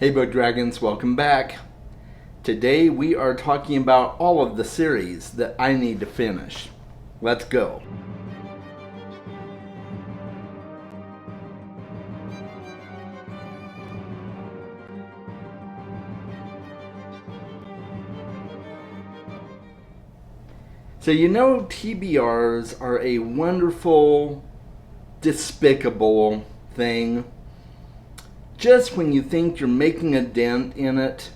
Hey Book Dragons, welcome back. Today we are talking about all of the series that I need to finish. Let's go. So you know TBRs are a wonderful, despicable thing. Just when you think you're making a dent in it,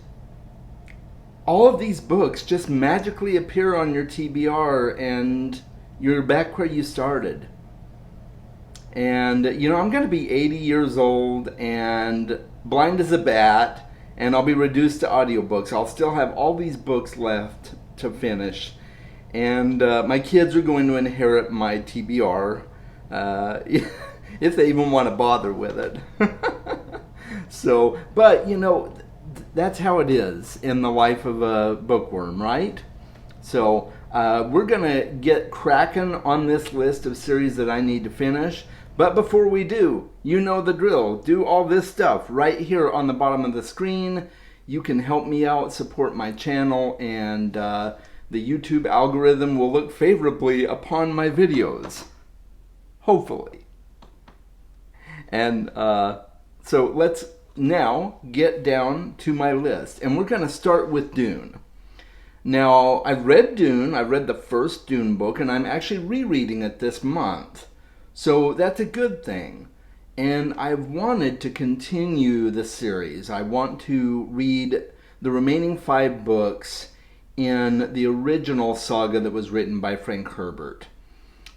all of these books just magically appear on your TBR and you're back where you started. And, I'm going to be 80 years old and blind as a bat, and I'll be reduced to audiobooks. I'll still have all these books left to finish. And my kids are going to inherit my TBR, if they even want to bother with it. So, but, that's how it is in the life of a bookworm, right? So we're going to get cracking on this list of series that I need to finish. But before we do, you know the drill. Do all this stuff right here on the bottom of the screen. You can help me out, support my channel, and the YouTube algorithm will look favorably upon my videos. Hopefully. And so let's now get down to my list. And we're going to start with Dune. Now, I've read Dune. I read the first Dune book, and I'm actually rereading it this month. So that's a good thing. And I've wanted to continue the series. I want to read the remaining 5 books in the original saga that was written by Frank Herbert.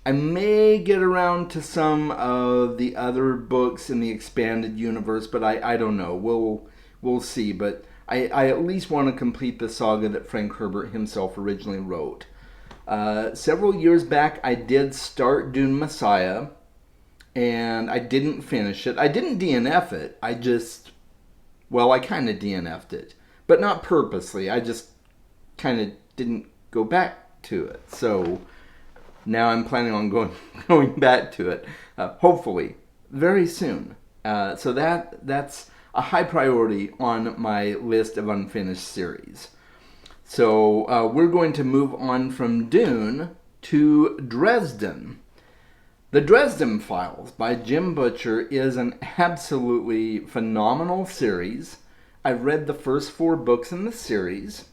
I may get around to some of the other books in the expanded universe, but I don't know. We'll see. But I at least want to complete the saga that Frank Herbert himself originally wrote. Several years back, I did start Dune Messiah, and I didn't finish it. I didn't DNF it. I kind of DNF'd it, but not purposely. I just kind of didn't go back to it. So now I'm planning on going back to it, hopefully, very soon. So that's a high priority on my list of unfinished series. So we're going to move on from Dune to Dresden. The Dresden Files by Jim Butcher is an absolutely phenomenal series. I've read the first 4 books in the series.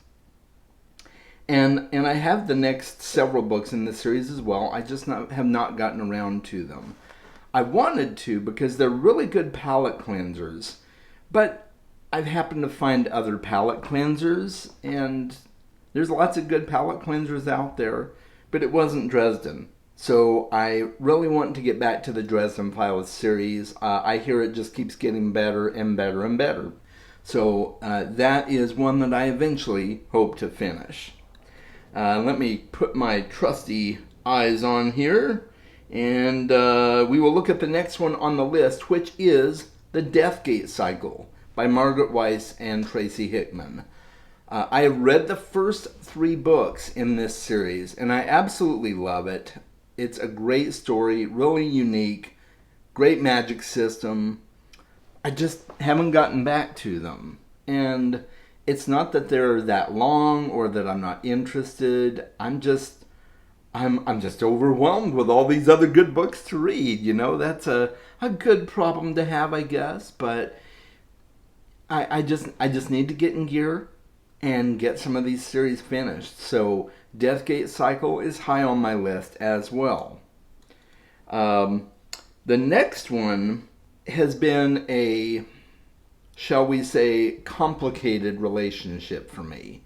And I have the next several books in the series as well. I just have not gotten around to them. I wanted to because they're really good palate cleansers. But I've happened to find other palate cleansers. And there's lots of good palate cleansers out there. But it wasn't Dresden. So I really want to get back to the Dresden Files series. I hear it just keeps getting better and better and better. So that is one that I eventually hope to finish. Let me put my trusty eyes on here, and we will look at the next one on the list, which is The Deathgate Cycle by Margaret Weiss and Tracy Hickman. I have read the first 3 books in this series, and I absolutely love it. It's a great story, really unique, great magic system. I just haven't gotten back to them, and it's not that they're that long or that I'm not interested. I'm just overwhelmed with all these other good books to read. That's a good problem to have, I guess. But I just need to get in gear and get some of these series finished. So Deathgate Cycle is high on my list as well. The next one has been a, shall we say, complicated relationship for me.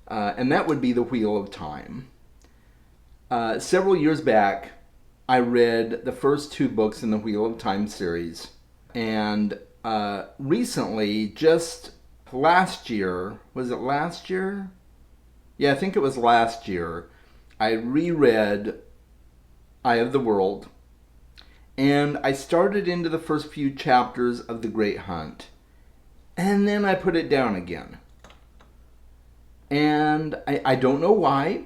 And that would be The Wheel of Time. Several years back, I read the first 2 books in the Wheel of Time series. And recently, just last year, was it last year? Yeah, I think it was last year, I reread Eye of the World. And I started into the first few chapters of The Great Hunt. And then I put it down again. And I don't know why.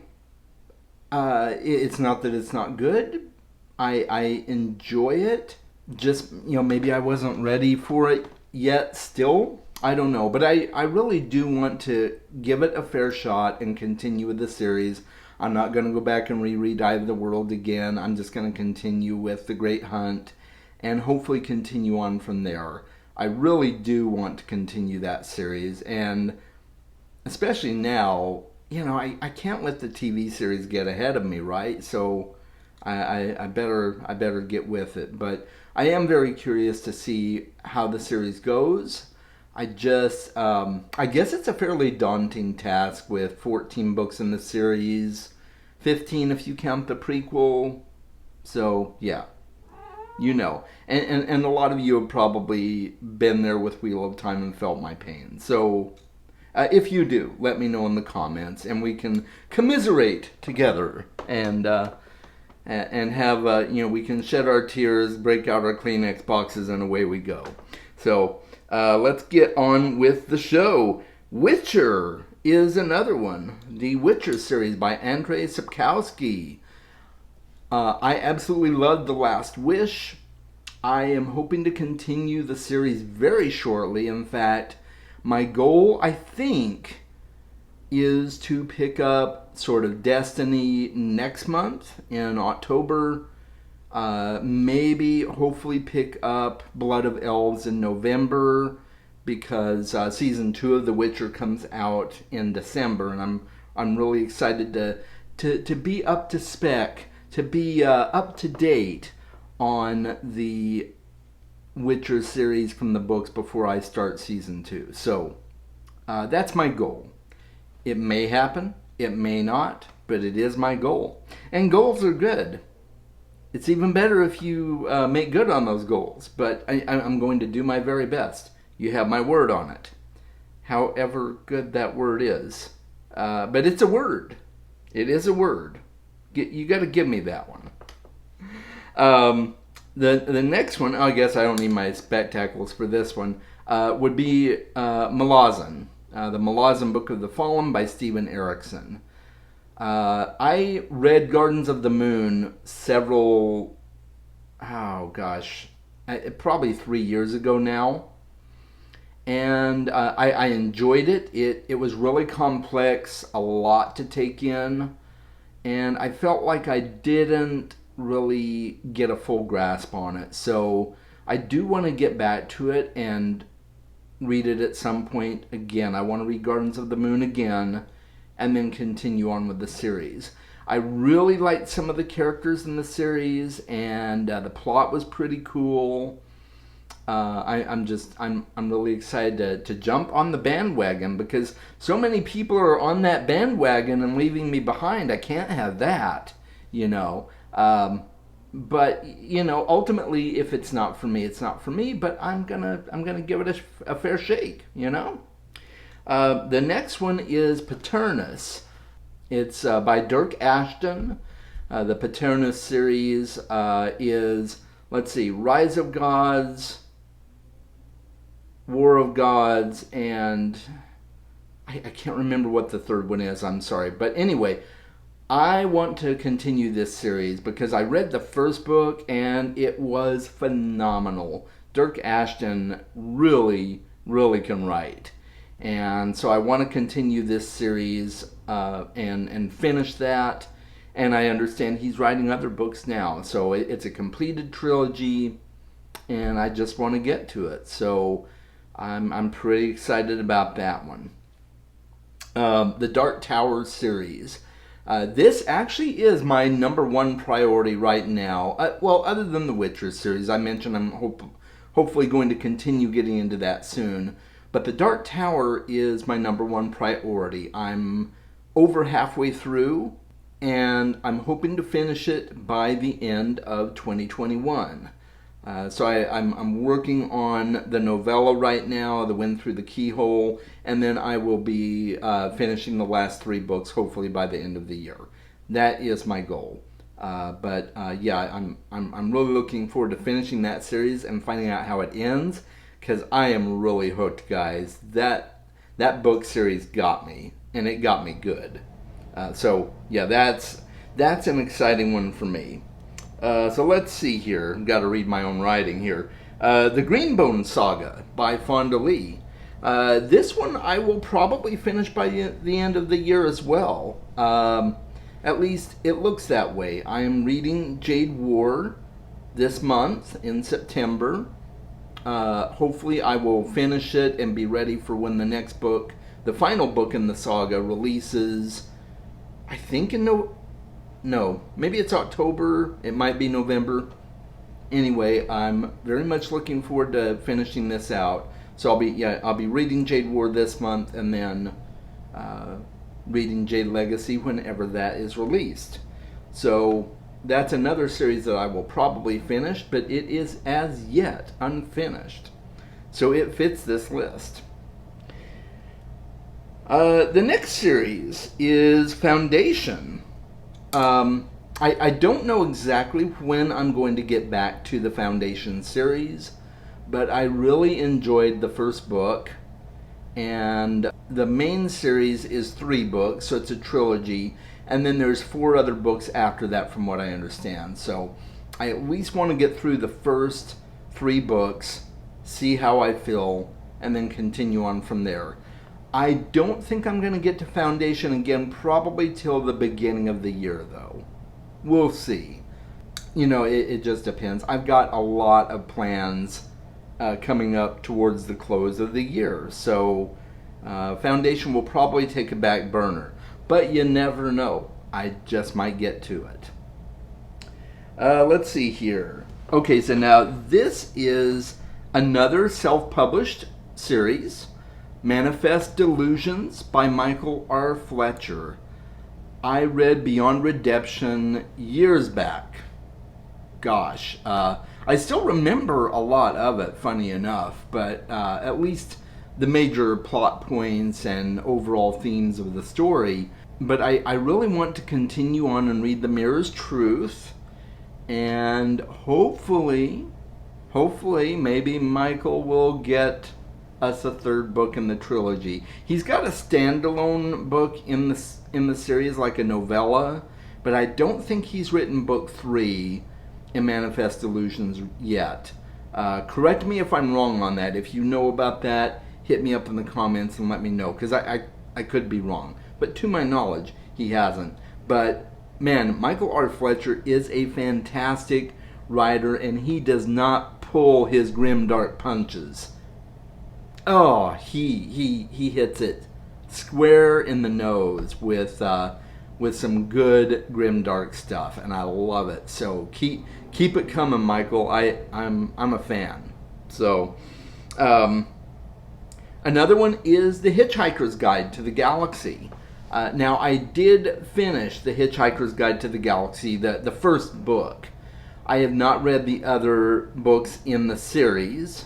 It's not that it's not good. I enjoy it. Just, maybe I wasn't ready for it yet still. I don't know, but I really do want to give it a fair shot and continue with the series. I'm not going to go back and reread Eye of the World again. I'm just going to continue with The Great Hunt and hopefully continue on from there. I really do want to continue that series, and especially now, I can't let the TV series get ahead of me, right? So I better get with it. But I am very curious to see how the series goes. I guess it's a fairly daunting task with 14 books in the series, 15 if you count the prequel. So yeah, and a lot of you have probably been there with Wheel of Time and felt my pain. So if you do, let me know in the comments, and we can commiserate together and have we can shed our tears, break out our Kleenex boxes, and away we go. So let's get on with the show. Witcher is another one. The Witcher series by Andrzej Sapkowski. I absolutely loved The Last Wish. I am hoping to continue the series very shortly. In fact, my goal, I think, is to pick up sort of Destiny next month in October. Maybe, hopefully, pick up Blood of Elves in November, because season 2 of The Witcher comes out in December, and I'm really excited to be up to spec, to be up to date on the Witcher series from the books before I start season 2. So that's my goal. It may happen, it may not, but it is my goal. And goals are good. It's even better if you make good on those goals, but I'm going to do my very best. You have my word on it. However good that word is. But it's a word. It is a word. You got to give me that one. The next one, I guess I don't need my spectacles for this one, would be Malazan. The Malazan Book of the Fallen by Steven Erikson. I read Gardens of the Moon probably 3 years ago now. And I enjoyed it. It was really complex, a lot to take in. And I felt like I didn't really get a full grasp on it. So I do want to get back to it and read it at some point again. I want to read Gardens of the Moon again and then continue on with the series. I really liked some of the characters in the series, and the plot was pretty cool. I'm really excited to jump on the bandwagon, because so many people are on that bandwagon and leaving me behind. I can't have that, But ultimately, if it's not for me, it's not for me. But I'm gonna give it a fair shake. The next one is Paternus. It's by Dirk Ashton. The Paternus series is, let's see, Rise of Gods, War of Gods, and I can't remember what the third one is. I'm sorry. But anyway, I want to continue this series because I read the first book and it was phenomenal. Dirk Ashton really, really can write. And so I want to continue this series and finish that. And I understand he's writing other books now. So it's a completed trilogy, and I just want to get to it. So I'm pretty excited about that one. The Dark Tower series. This actually is my number one priority right now. Other than the Witcher series, I mentioned I'm hopefully going to continue getting into that soon. But the Dark Tower is my number one priority. I'm over halfway through, and I'm hoping to finish it by the end of 2021. So I'm working on the novella right now, The Wind Through the Keyhole, and then I will be finishing the last 3 books, hopefully by the end of the year. That is my goal. But I'm really looking forward to finishing that series and finding out how it ends, because I am really hooked, guys. That book series got me, and it got me good. So that's an exciting one for me. So let's see here. I've got to read my own writing here. The Greenbone Saga by Fonda Lee. This one I will probably finish by the end of the year as well. At least it looks that way. I am reading Jade War this month in September. Hopefully I will finish it and be ready for when the next book, the final book in the saga, releases. I think maybe it's October. It might be November. Anyway, I'm very much looking forward to finishing this out. So I'll be reading Jade War this month, and then reading Jade Legacy whenever that is released. So that's another series that I will probably finish, but it is as yet unfinished. So it fits this list. The next series is Foundation. I don't know exactly when I'm going to get back to the Foundation series, but I really enjoyed the first book, and the main series is 3 books, so it's a trilogy, and then there's 4 other books after that from what I understand. So I at least want to get through the first 3 books, see how I feel, and then continue on from there. I don't think I'm going to get to Foundation again probably till the beginning of the year, though. We'll see. It just depends. I've got a lot of plans coming up towards the close of the year, so Foundation will probably take a back burner. But you never know. I just might get to it. Let's see here. Okay, so now this is another self-published series, Manifest Delusions by Michael R. Fletcher. I read Beyond Redemption years back. Gosh, I still remember a lot of it, funny enough, but at least the major plot points and overall themes of the story. But I really want to continue on and read The Mirror's Truth, and hopefully, maybe Michael will get us a 3rd book in the trilogy. He's got a standalone book in the series, like a novella, but I don't think he's written book 3 in Manifest Delusions yet. Correct me if I'm wrong on that. If you know about that, hit me up in the comments and let me know, because I could be wrong. But to my knowledge, he hasn't. But man, Michael R. Fletcher is a fantastic writer, and he does not pull his grim dark punches. Oh, he hits it square in the nose with some good grim dark stuff, and I love it. So keep it coming, Michael. I'm a fan. So another one is The Hitchhiker's Guide to the Galaxy. Now I did finish The Hitchhiker's Guide to the Galaxy, the first book. I have not read the other books in the series.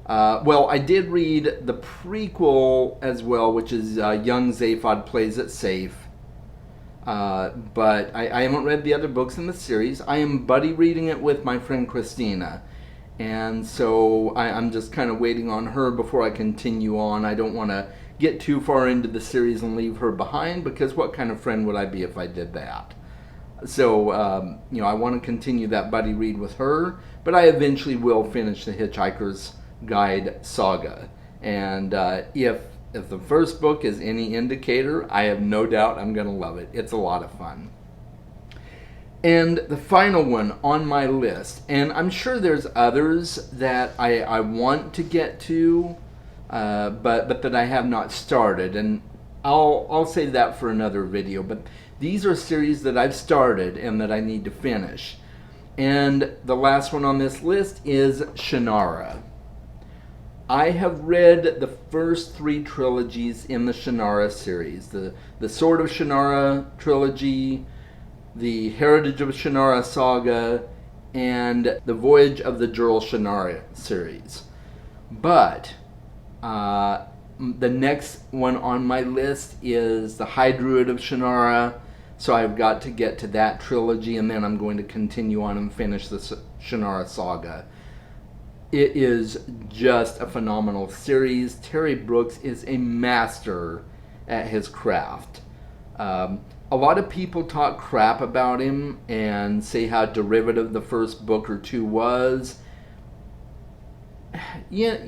Well, I did read the prequel as well, which is Young Zaphod Plays It Safe. But I haven't read the other books in the series. I am buddy reading it with my friend Christina. And so I'm just kind of waiting on her before I continue on. I don't want to get too far into the series and leave her behind, because what kind of friend would I be if I did that? So, I want to continue that buddy read with her, but I eventually will finish the Hitchhiker's Guide saga. And if the first book is any indicator, I have no doubt I'm going to love it. It's a lot of fun. And the final one on my list, and I'm sure there's others that I want to get to, but that I have not started, and I'll save that for another video. But these are series that I've started and that I need to finish. And the last one on this list is Shannara. I have read the first 3 trilogies in the Shannara series. The Sword of Shannara trilogy, the Heritage of Shannara saga, and the Voyage of the Jurl Shannara series. But the next one on my list is the High Druid of Shannara, so I've got to get to that trilogy, and then I'm going to continue on and finish the Shannara saga. It is just a phenomenal series. Terry Brooks is a master at his craft. A lot of people talk crap about him and say how derivative the first book or 2 was. Yeah,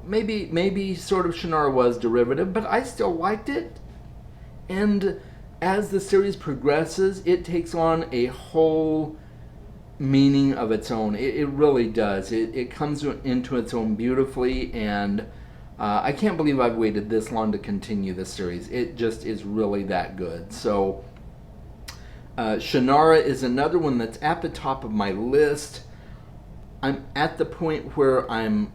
maybe sort of Shannara was derivative, but I still liked it. And as the series progresses, it takes on a whole meaning of its own. It really does. It comes into its own beautifully, and I can't believe I've waited this long to continue this series. It just is really that good. So, Shannara is another one that's at the top of my list. I'm at the point where I'm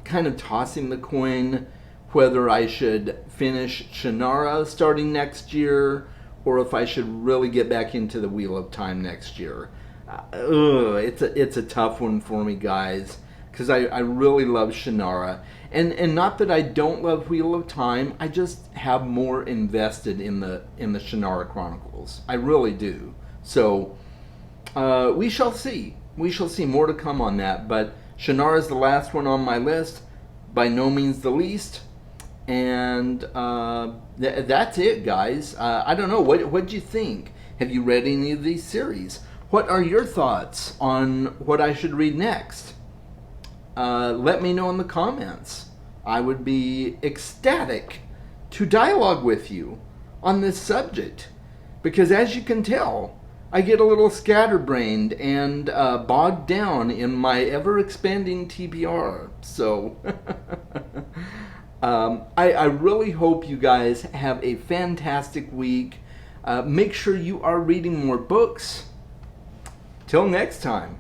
kind of tossing the coin whether I should finish Shannara starting next year or if I should really get back into the Wheel of Time next year. It's a tough one for me, guys, because I really love Shannara. And not that I don't love Wheel of Time, I just have more invested in the Shannara Chronicles. I really do. So we shall see. We shall see, more to come on that. But Shannara is the last one on my list, by no means the least. And that's it, guys. I don't know. What'd you think? Have you read any of these series? What are your thoughts on what I should read next? Let me know in the comments. I would be ecstatic to dialogue with you on this subject. Because as you can tell, I get a little scatterbrained and bogged down in my ever-expanding TBR. So, I really hope you guys have a fantastic week. Make sure you are reading more books. Till next time.